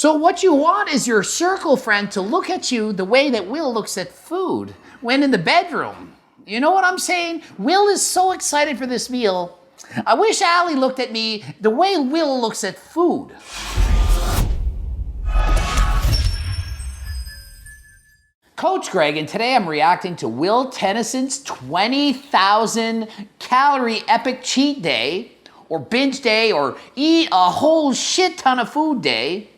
So what you want is your circle friend to look at you the way that Will looks at food when in the bedroom. You know what I'm saying? Will is so excited for this meal. I wish Allie looked at me the way Will looks at food. Coach Greg, and today I'm reacting to Will Tennyson's 20,000 calorie epic cheat day, or binge day, or eat a whole shit ton of food day,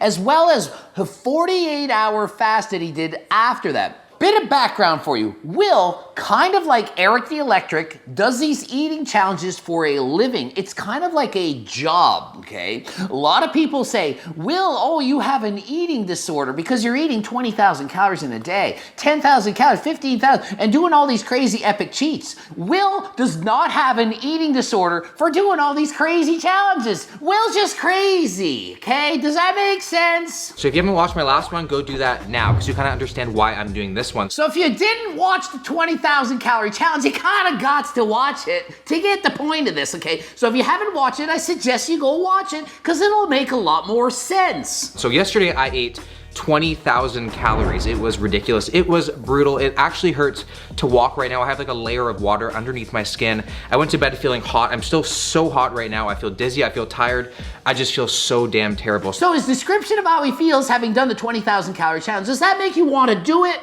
as well as the 48-hour fast that he did after that. Bit of background for you. Will, kind of like Eric the Electric, does these eating challenges for a living. It's kind of like a job, okay? A lot of people say, Will, oh, you have an eating disorder because you're eating 20,000 calories in a day, 10,000 calories, 15,000, and doing all these crazy epic cheats. Will does not have an eating disorder for doing all these crazy challenges. Will's just crazy, okay? Does that make sense? So if you haven't watched my last one, go do that now, because you kind of understand why I'm doing this one. So if you didn't watch the 20,000 calorie challenge, you kind of got to watch it to get the point of this, okay? So if you haven't watched it, I suggest you go watch it because it'll make a lot more sense. So yesterday I ate 20,000 calories. It was ridiculous. It was brutal. It actually hurts to walk right now. I have like a layer of water underneath my skin. I went to bed feeling hot. I'm still so hot right now. I feel dizzy. I feel tired. I just feel so damn terrible. So his description of how he feels having done the 20,000 calorie challenge, does that make you want to do it?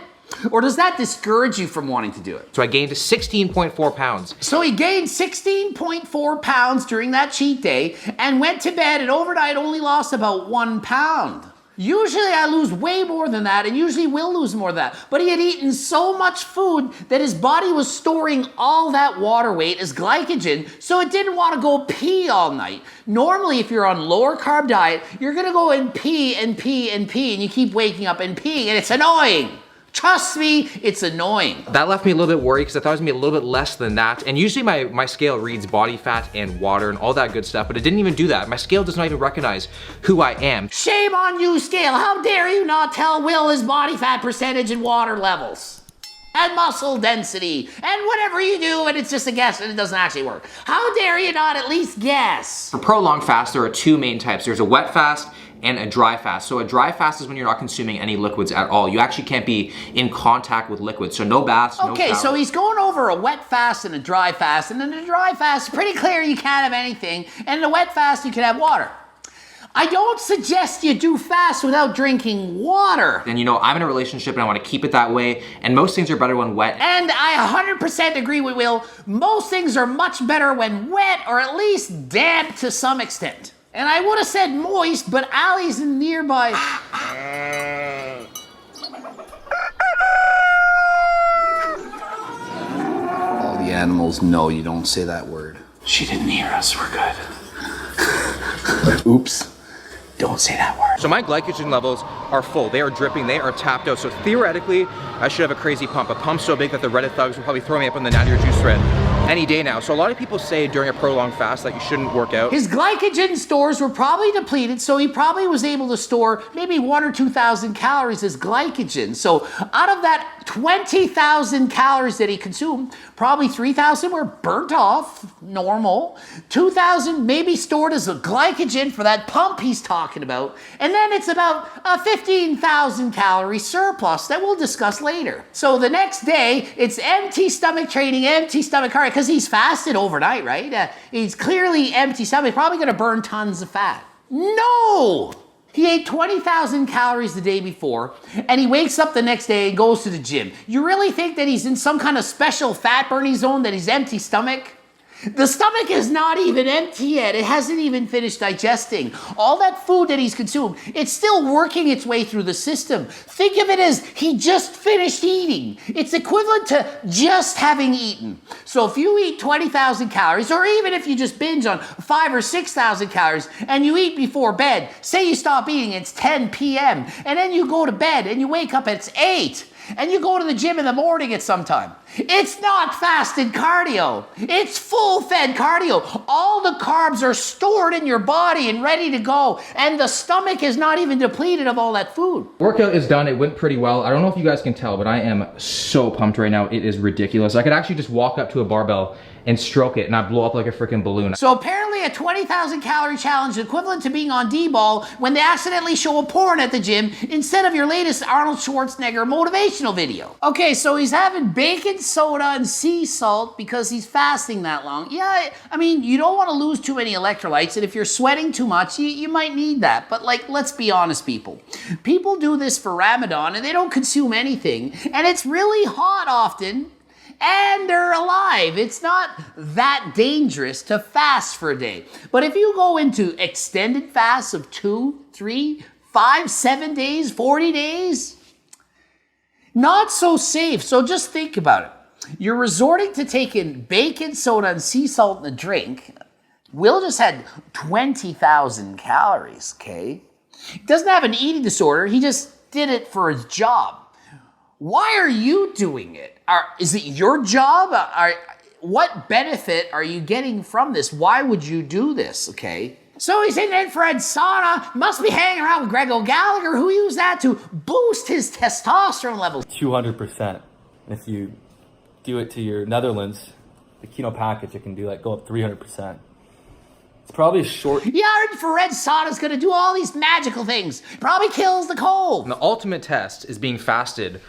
Or does that discourage you from wanting to do it? So I gained 16.4 pounds. So he gained 16.4 pounds during that cheat day and went to bed and overnight only lost about 1 pound. Usually I lose way more than that, and usually Will lose more than that. But he had eaten so much food that his body was storing all that water weight as glycogen, so it didn't want to go pee all night. Normally, if you're on lower carb diet, you're gonna go and pee and pee and pee, and you keep waking up and peeing, and it's annoying. Trust me, it's annoying. That left me a little bit worried because I thought it was gonna be a little bit less than that. And usually my scale reads body fat and water and all that good stuff, but it didn't even do that. My scale does not even recognize who I am. Shame on you, scale. How dare you not tell Will his body fat percentage and water levels? And muscle density, and whatever you do, and it's just a guess and it doesn't actually work. How dare you not at least guess? For prolonged fast, there are two main types. There's a wet fast and a dry fast. So a dry fast is when you're not consuming any liquids at all. You actually can't be in contact with liquids. So no baths, no Okay, showers. so he's going over a wet fast and a dry fast, and in the dry fast, it's pretty clear you can't have anything, and in the wet fast, you can have water. I don't suggest you do fast without drinking water. And you know, I'm in a relationship and I want to keep it that way, and most things are better when wet. And I 100% agree with Will. Most things are much better when wet, or at least damp to some extent. And I would have said moist, but Allie's nearby. All the animals know you don't say that word. She didn't hear us, we're good. Oops. Don't say that word. So my glycogen levels are full. They are dripping, they are tapped out. So theoretically, I should have a crazy pump. A pump so big that the Reddit thugs will probably throw me up on the 90 juice thread any day now. So a lot of people say during a prolonged fast that you shouldn't work out. His glycogen stores were probably depleted, so he probably was able to store maybe 1,000 or 2,000 calories as glycogen. So out of that 20,000 calories that he consumed, probably 3,000 were burnt off, normal. 2,000 maybe stored as a glycogen for that pump he's talking about. And then it's about a 15,000 calorie surplus that we'll discuss later. So the next day, it's empty stomach training, empty stomach cardio, because he's fasted overnight, right? He's clearly empty stomach, probably gonna burn tons of fat. No! He ate 20,000 calories the day before, and he wakes up the next day and goes to the gym. You really think that he's in some kind of special fat burning zone, that he's empty stomach? The stomach is not even empty yet. It hasn't even finished digesting. All that food that he's consumed, it's still working its way through the system. Think of it as he just finished eating. It's equivalent to just having eaten. So if you eat 20,000 calories, or even if you just binge on 5,000 or 6,000 calories and you eat before bed, say you stop eating, it's 10 p.m., and then you go to bed and you wake up, it's 8. And you go to the gym in the morning at some time. It's not fasted cardio. It's full-fed cardio. All the carbs are stored in your body and ready to go. And the stomach is not even depleted of all that food. Workout is done. It went pretty well. I don't know if you guys can tell, but I am so pumped right now. It is ridiculous. I could actually just walk up to a barbell and stroke it and I blow up like a freaking balloon. So apparently a 20,000 calorie challenge is equivalent to being on D-ball when they accidentally show a porn at the gym instead of your latest Arnold Schwarzenegger motivational video. Okay, so he's having baking soda and sea salt because he's fasting that long. Yeah, I mean, you don't want to lose too many electrolytes, and if you're sweating too much, you might need that. But like, let's be honest, people. People do this for Ramadan and they don't consume anything, and it's really hot often, and they're alive. It's not that dangerous to fast for a day. But if you go into extended fasts of 2, 3, 5, 7 days, 40 days, not so safe. So just think about it. You're resorting to taking baking soda and sea salt in a drink. Will just had 20,000 calories, okay? He doesn't have an eating disorder. He just did it for his job. Why are you doing it? Is it your job? What benefit are you getting from this? Why would you do this, okay? So he's in an infrared sauna, must be hanging around with Greg O'Gallagher, who used that to boost his testosterone levels. 200%. If you do it to your Netherlands, the keto package, it can do like go up 300%. It's probably short. Yeah, our infrared sauna's gonna do all these magical things. Probably kills the cold. The ultimate test is being fasted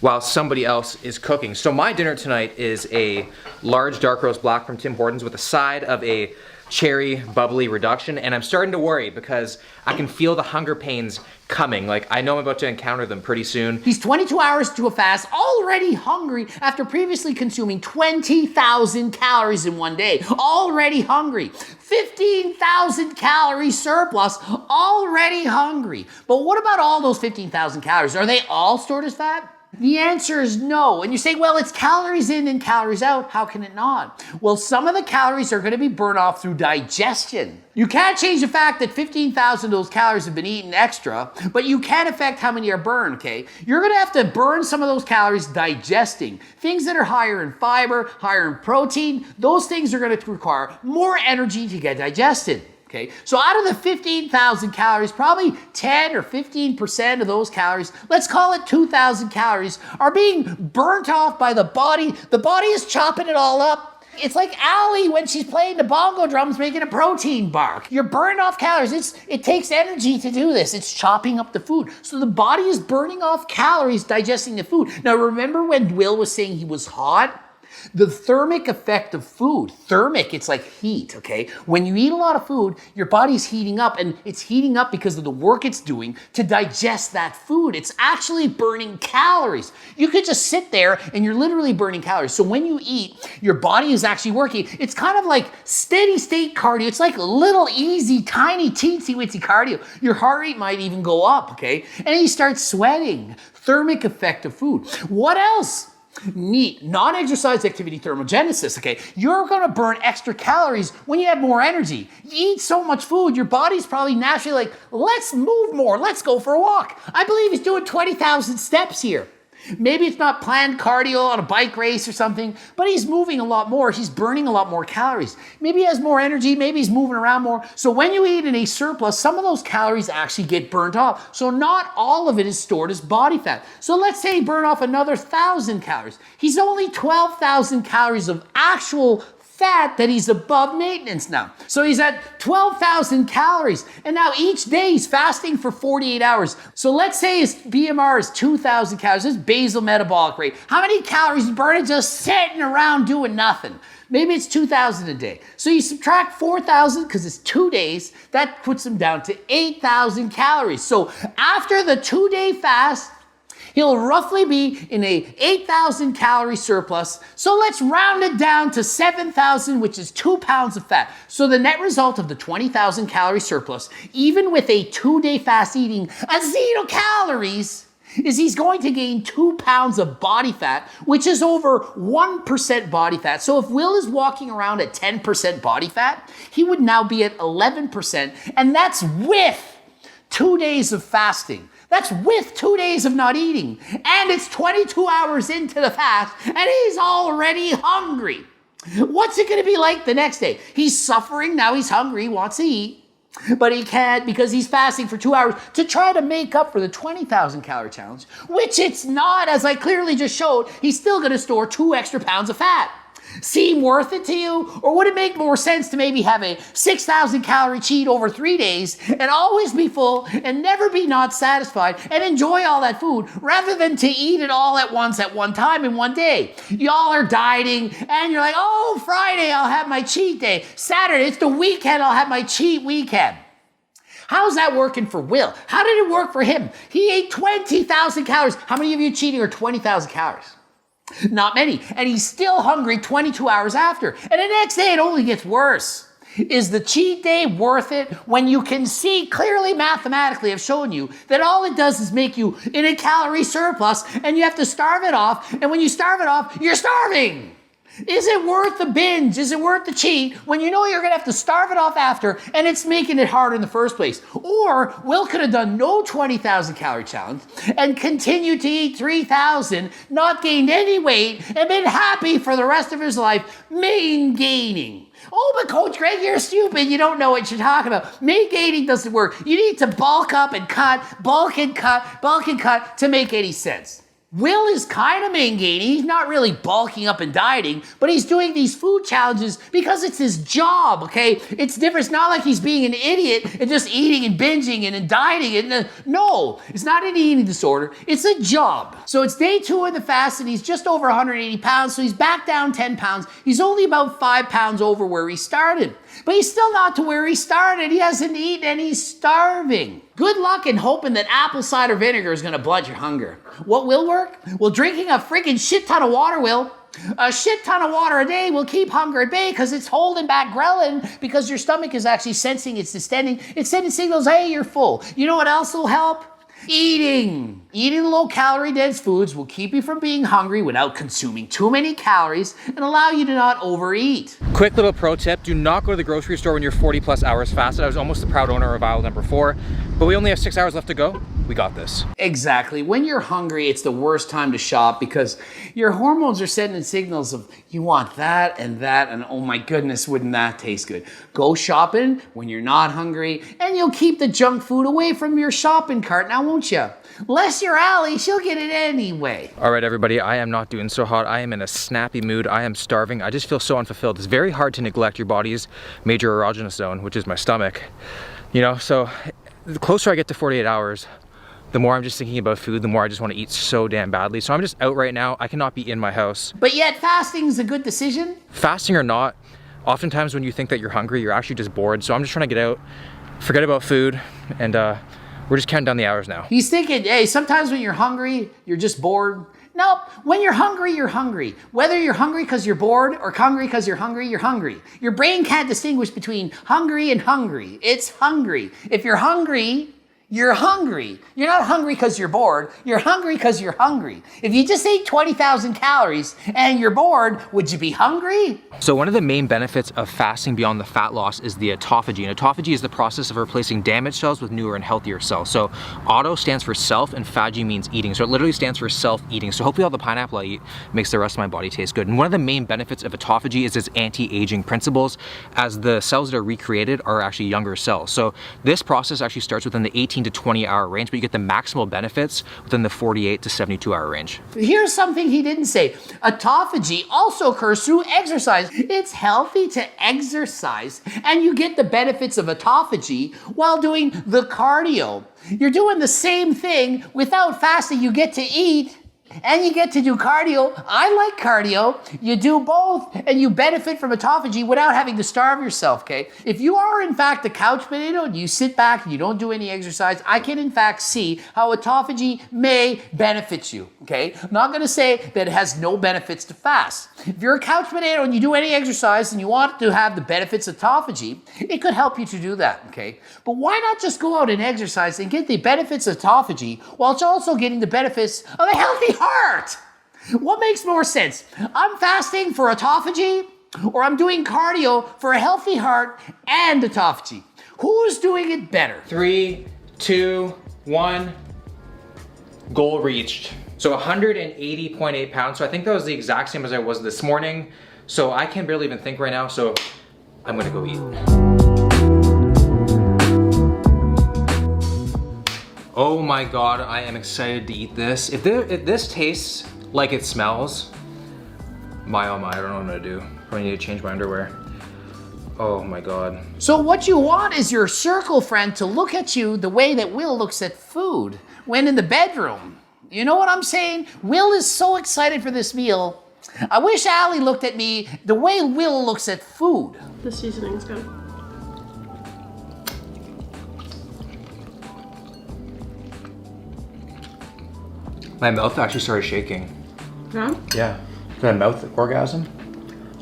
while somebody else is cooking. So my dinner tonight is a large dark roast black from Tim Hortons with a side of a cherry bubbly reduction, and I'm starting to worry because I can feel the hunger pains coming. Like, I know I'm about to encounter them pretty soon. He's 22 hours to a fast, already hungry after previously consuming 20,000 calories in one day. Already hungry. 15,000 calorie surplus, already hungry. But what about all those 15,000 calories? Are they all stored as fat? The answer is no. And you say, well, it's calories in and calories out. How can it not? Well, some of the calories are going to be burned off through digestion. You can't change the fact that 15,000 of those calories have been eaten extra, but you can affect how many are burned, okay? You're going to have to burn some of those calories digesting. Things that are higher in fiber, higher in protein, those things are going to require more energy to get digested. Okay, so out of the 15,000 calories, probably 10 or 15% of those calories, let's call it 2,000 calories, are being burnt off by the body. The body is chopping it all up. It's like Allie when she's playing the bongo drums making a protein bar. You're burning off calories. It takes energy to do this. It's chopping up the food. So the body is burning off calories digesting the food. Now remember when Will was saying he was hot? The thermic effect of food, it's like heat, okay? When you eat a lot of food, your body's heating up, and it's heating up because of the work it's doing to digest that food. It's actually burning calories. You could just sit there and you're literally burning calories. So when you eat, your body is actually working. It's kind of like steady state cardio. It's like little easy, tiny, teensy weensy cardio. Your heart rate might even go up, okay? And then you start sweating. Thermic effect of food. What else? Neat. Non-exercise activity thermogenesis, okay? You're gonna burn extra calories when you have more energy. You eat so much food, your body's probably naturally like, let's move more, let's go for a walk. I believe he's doing 20,000 steps here. Maybe it's not planned cardio on a bike race or something, but he's moving a lot more. He's burning a lot more calories. Maybe he has more energy. Maybe he's moving around more. So when you eat in a surplus, some of those calories actually get burnt off. So not all of it is stored as body fat. So let's say he burned off another 1,000 calories. He's only 12,000 calories of actual fat that he's above maintenance now. So he's at 12,000 calories. And now each day he's fasting for 48 hours. So let's say his BMR is 2,000 calories, his basal metabolic rate. How many calories he's burning just sitting around doing nothing? Maybe it's 2,000 a day. So you subtract 4,000 because it's 2 days. That puts him down to 8,000 calories. So after the 2-day fast, he'll roughly be in a 8,000 calorie surplus. So let's round it down to 7,000, which is 2 pounds of fat. So the net result of the 20,000 calorie surplus, even with a 2-day fast eating a 0 calories, is he's going to gain 2 pounds of body fat, which is over 1% body fat. So if Will is walking around at 10% body fat, he would now be at 11%, and that's with 2 days of fasting. That's with 2 days of not eating. And it's 22 hours into the fast, and he's already hungry. What's it gonna be like the next day? He's suffering, now he's hungry, he wants to eat, but he can't because he's fasting for 2 hours to try to make up for the 20,000 calorie challenge, which it's not, as I clearly just showed. He's still gonna store 2 extra pounds of fat. seem worth it to you? Or would it make more sense to maybe have a 6,000 calorie cheat over 3 days and always be full and never be not satisfied and enjoy all that food rather than to eat it all at once at one time in one day? Y'all are dieting and you're like, oh, Friday I'll have my cheat day. Saturday, it's the weekend, I'll have my cheat weekend. How's that working for Will? How did it work for him? He ate 20,000 calories. How many of you cheating are 20,000 calories? Not many. And he's still hungry 22 hours after. And the next day it only gets worse. Is the cheat day worth it when you can see clearly mathematically, I've shown you, that all it does is make you in a calorie surplus and you have to starve it off. And when you starve it off, you're starving. Is it worth the binge? Is it worth the cheat when you know you're going to have to starve it off after and it's making it harder in the first place? Or Will could have done no 20,000 calorie challenge and continued to eat 3,000, not gained any weight, and been happy for the rest of his life, main gaining. Oh, but Coach Greg, you're stupid. You don't know what you're talking about. Main gaining doesn't work. You need to bulk up and cut, bulk and cut to make any sense. Will is kind of main gaining. He's not really bulking up and dieting, but he's doing these food challenges because it's his job, okay? It's different. It's not like he's being an idiot and just eating and binging and dieting. No, it's not an eating disorder. It's a job. So it's day 2 of the fast and he's just over 180 pounds. So he's back down 10 pounds. He's only about 5 pounds over where he started. But he's still not to where he started. He hasn't eaten and he's starving. Good luck in hoping that apple cider vinegar is going to blunt your hunger. What will work? Well, drinking a freaking shit ton of water will. A shit ton of water a day will keep hunger at bay because it's holding back ghrelin because your stomach is actually sensing it's distending. It's sending signals, hey, you're full. You know what else will help? Eating. Eating low-calorie dense foods will keep you from being hungry without consuming too many calories and allow you to not overeat. Quick little pro tip, do not go to the grocery store when you're 40 plus hours fasted. I was almost the proud owner of aisle number 4, but we only have 6 hours left to go. We got this. Exactly. When you're hungry, it's the worst time to shop because your hormones are sending signals of you want that, and oh my goodness, wouldn't that taste good? Go shopping when you're not hungry and you'll keep the junk food away from your shopping cart now, won't you? Bless your alley, she'll get it anyway. All right, everybody, I am not doing so hot. I am in a snappy mood. I am starving. I just feel so unfulfilled. It's very hard to neglect your body's major erogenous zone, which is my stomach. You know, so the closer I get to 48 hours, the more I'm just thinking about food, the more I just want to eat so damn badly. So I'm just out right now. I cannot be in my house. But yet fasting is a good decision? Fasting or not, oftentimes when you think that you're hungry, you're actually just bored. So I'm just trying to get out, forget about food, and we're just counting down the hours now. He's thinking, hey, sometimes when you're hungry, you're just bored. Nope, when you're hungry, you're hungry. Whether you're hungry because you're bored or hungry because you're hungry, you're hungry. Your brain can't distinguish between hungry and hungry. It's hungry. If you're hungry, you're hungry. You're not hungry because you're bored. You're hungry because you're hungry. If you just ate 20,000 calories and you're bored, would you be hungry? So one of the main benefits of fasting beyond the fat loss is the autophagy. And autophagy is the process of replacing damaged cells with newer and healthier cells. So auto stands for self and phagy means eating. So it literally stands for self-eating. So hopefully all the pineapple I eat makes the rest of my body taste good. And one of the main benefits of autophagy is its anti-aging principles, as the cells that are recreated are actually younger cells. So this process actually starts within the 18 to 20 hour range, but you get the maximal benefits within the 48 to 72 hour range. Here's something he didn't say. Autophagy also occurs through exercise. It's healthy to exercise, and you get the benefits of autophagy while doing the cardio. You're doing the same thing without fasting. You get to eat and you get to do cardio. I like cardio. You do both and you benefit from autophagy without having to starve yourself, okay? If you are in fact a couch potato and you sit back and you don't do any exercise, I can in fact see how autophagy may benefit you, okay? I'm not gonna say that it has no benefits to fast. If you're a couch potato and you do any exercise and you want to have the benefits of autophagy, it could help you to do that, okay? But why not just go out and exercise and get the benefits of autophagy while it's also getting the benefits of a healthy heart? What makes more sense? I'm fasting for autophagy, or I'm doing cardio for a healthy heart and autophagy? Who's doing it better? 3, 2, 1, goal reached. So 180.8 pounds. So I think that was the exact same as I was this morning. So I can barely even think right now. So I'm gonna go eat. Oh my God, I am excited to eat this. If this tastes like it smells, My oh my, I don't know what I'm gonna do. Probably need to change my underwear. Oh my God. So what you want is your circle friend to look at you the way that Will looks at food when in the bedroom. You know what I'm saying? Will is so excited for this meal. I wish Allie looked at me the way Will looks at food. The seasoning's good. My mouth actually started shaking. Yeah? Yeah. Is that a mouth orgasm?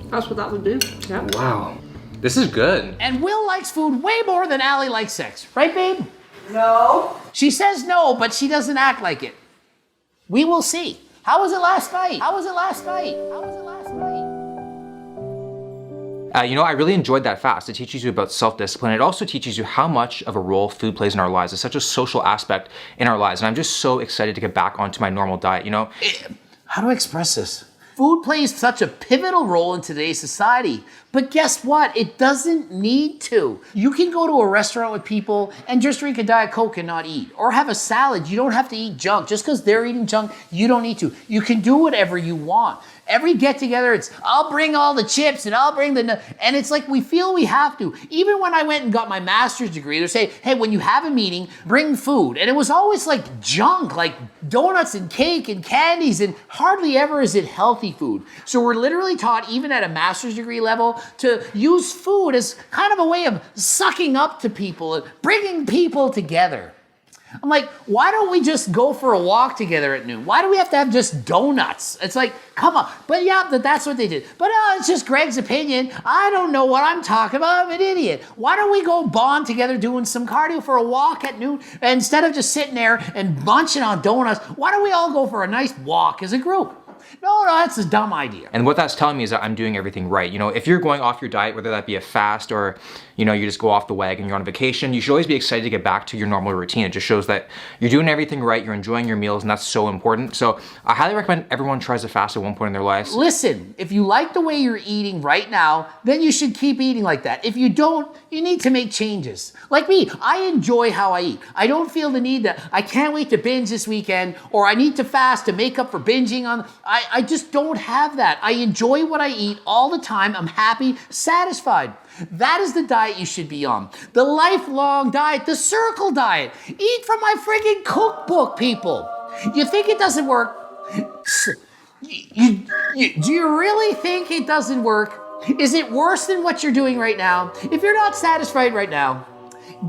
That's what that would do. Yeah. Wow. This is good. And Will likes food way more than Allie likes sex. Right, babe? No. She says no, but she doesn't act like it. We will see. How was it last night? How was it last night? How was it last night? You know, I really enjoyed that fast. It teaches you about self-discipline. It also teaches you how much of a role food plays in our lives. It's such a social aspect in our lives. And I'm just so excited to get back onto my normal diet, you know? How do I express this? Food plays such a pivotal role in today's society. But guess what? It doesn't need to. You can go to a restaurant with people and just drink a Diet Coke and not eat. Or have a salad. You don't have to eat junk. Just because they're eating junk, you don't need to. You can do whatever you want. Every get together, it's, I'll bring all the chips and I'll bring and it's like we feel we have to. Even when I went and got my master's degree, they say, hey, when you have a meeting, bring food. And it was always like junk, like donuts and cake and candies, and hardly ever is it healthy food. So we're literally taught, even at a master's degree level, to use food as kind of a way of sucking up to people and bringing people together. I'm like, why don't we just go for a walk together at noon? Why do we have to have just donuts? It's like, come on. But yeah, that's what they did. But it's just Greg's opinion. I don't know what I'm talking about. I'm an idiot. Why don't we go bond together doing some cardio for a walk at noon? And instead of just sitting there and munching on donuts, why don't we all go for a nice walk as a group? No, that's a dumb idea. And what that's telling me is that I'm doing everything right. You know, if you're going off your diet, whether that be a fast or, you know, you just go off the wagon, you're on vacation, you should always be excited to get back to your normal routine. It just shows that you're doing everything right, you're enjoying your meals, and that's so important. So I highly recommend everyone tries to fast at one point in their lives. Listen, if you like the way you're eating right now, then you should keep eating like that. If you don't, you need to make changes. Like me, I enjoy how I eat. I don't feel the need that I can't wait to binge this weekend, or I need to fast to make up for binging on. I just don't have that. I enjoy what I eat all the time. I'm happy, satisfied. That is the diet you should be on. The lifelong diet, the circle diet. Eat from my friggin' cookbook, people. You think it doesn't work? Do you really think it doesn't work? Is it worse than what you're doing right now? If you're not satisfied right now,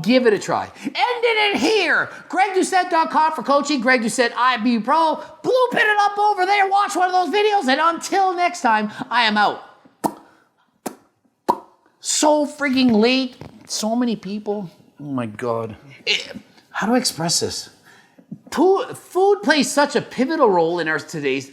give it a try. Ending it here. GregDoucette.com for coaching. Greg Doucette, IB Pro. Bloop it up over there. Watch one of those videos. And until next time, I am out. So frigging late. So many people. Oh my God. How do I express this? Food plays such a pivotal role in our today's